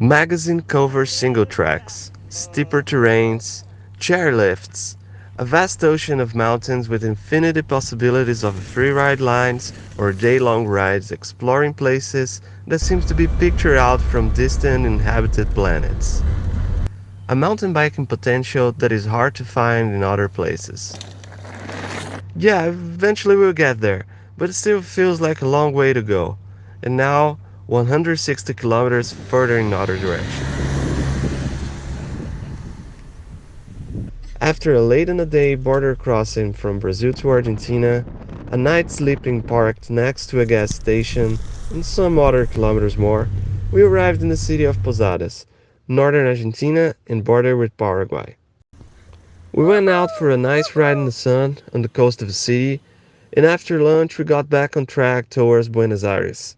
Magazine cover single tracks, steeper terrains, chairlifts, a vast ocean of mountains with infinity possibilities of free ride lines or day-long rides exploring places that seems to be pictured out from distant inhabited planets. A mountain biking potential that is hard to find in other places. Yeah, eventually we'll get there, but it still feels like a long way to go. And now, 160 kilometers further in other direction. After a late in the day border crossing from Brazil to Argentina, a night sleeping parked next to a gas station, and some other kilometers more, we arrived in the city of Posadas, northern Argentina and border with Paraguay. We went out for a nice ride in the sun on the coast of the city, and after lunch we got back on track towards Buenos Aires.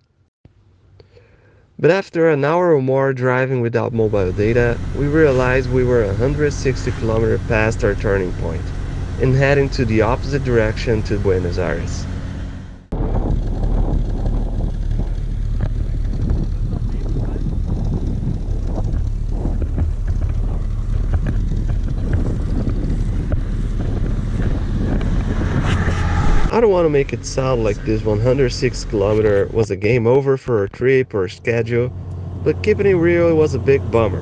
But after an hour or more driving without mobile data, we realized we were 160 kilometers past our turning point and heading to the opposite direction to Buenos Aires. I don't want to make it sound like this 106 kilometer was a game over for our trip or schedule, but keeping it real, it was a big bummer.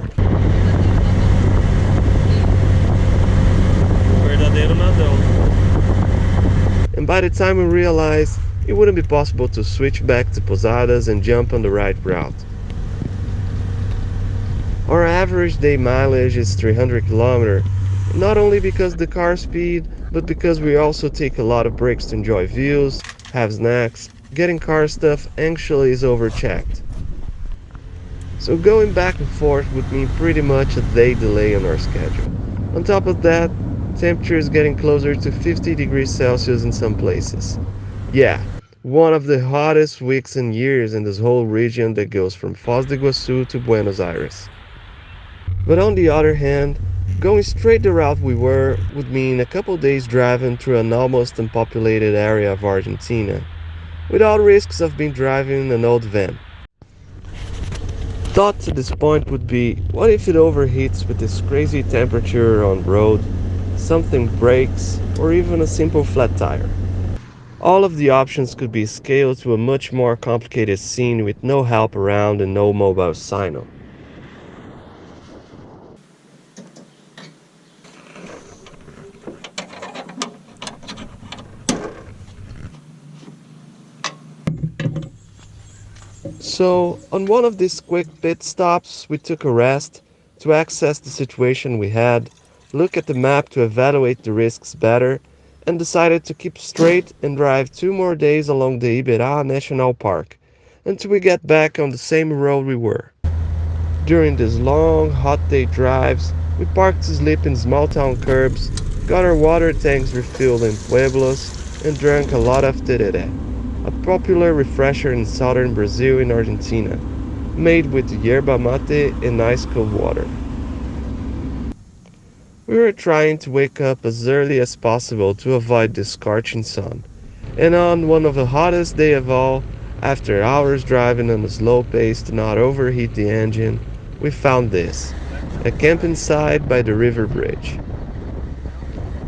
Verdadeiro nadão. And by the time we realized, it wouldn't be possible to switch back to Posadas and jump on the right route. Our average day mileage is 300 km, not only because the car speed, but because we also take a lot of breaks to enjoy views, have snacks, getting car stuff actually is overchecked. So going back and forth would mean pretty much a day delay on our schedule. On top of that, temperature is getting closer to 50 degrees Celsius in some places. Yeah, one of the hottest weeks in years in this whole region that goes from Foz do Iguaçu to Buenos Aires. But on the other hand, going straight the route we were would mean a couple days driving through an almost unpopulated area of Argentina, without risks of being driving an old van. Thoughts at this point would be, what if it overheats with this crazy temperature on road, something breaks, or even a simple flat tire? All of the options could be scaled to a much more complicated scene with no help around and no mobile signal. So, on one of these quick pit stops, we took a rest to access the situation we had, look at the map to evaluate the risks better, and decided to keep straight and drive 2 more days along the Iberá National Park until we get back on the same road we were. During these long, hot day drives, we parked to sleep in small town curbs, got our water tanks refilled in pueblos, and drank a lot of tereré, a popular refresher in southern Brazil and Argentina, made with yerba mate and ice cold water. We were trying to wake up as early as possible to avoid the scorching sun, and on one of the hottest days of all, after hours driving on a slow pace to not overheat the engine, we found this, a camping site by the river bridge.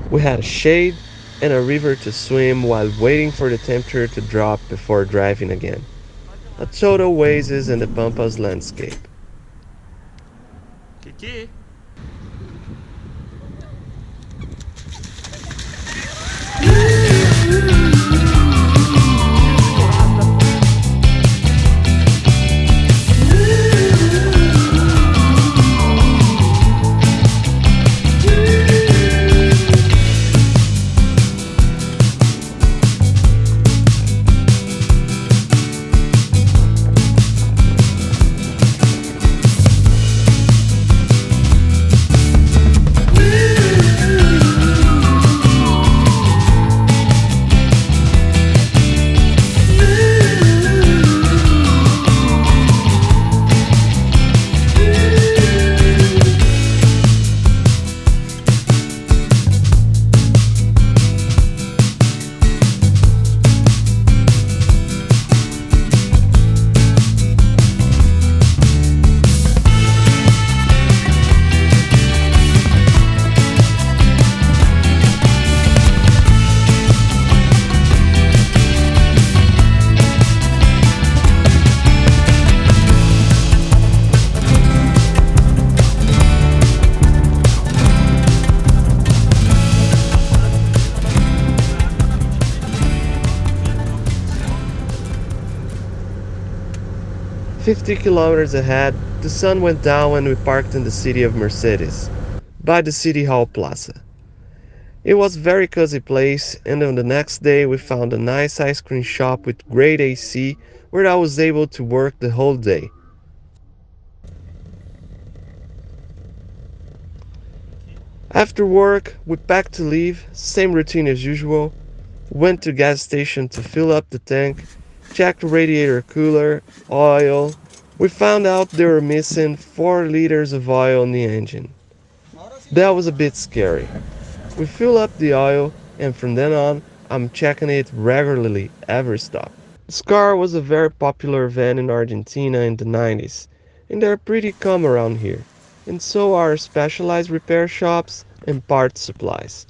We had a shade and a river to swim while waiting for the temperature to drop before driving again. A total oasis in the Pampas landscape. Kiki? 50 kilometers ahead, the sun went down and we parked in the city of Mercedes, by the City Hall Plaza. It was a very cozy place, and on the next day we found a nice ice cream shop with great AC where I was able to work the whole day. After work, we packed to leave, same routine as usual. Went to gas station to fill up the tank, checked the radiator cooler, oil. We found out they were missing 4 liters of oil in the engine. That was a bit scary. We fill up the oil, and from then on, I'm checking it regularly every stop. This car was a very popular van in Argentina in the 90s, and they're pretty common around here, and so are specialized repair shops and parts supplies.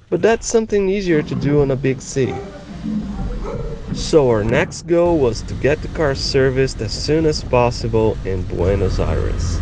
But that's something easier to do in a big city. So our next goal was to get the car serviced as soon as possible in Buenos Aires.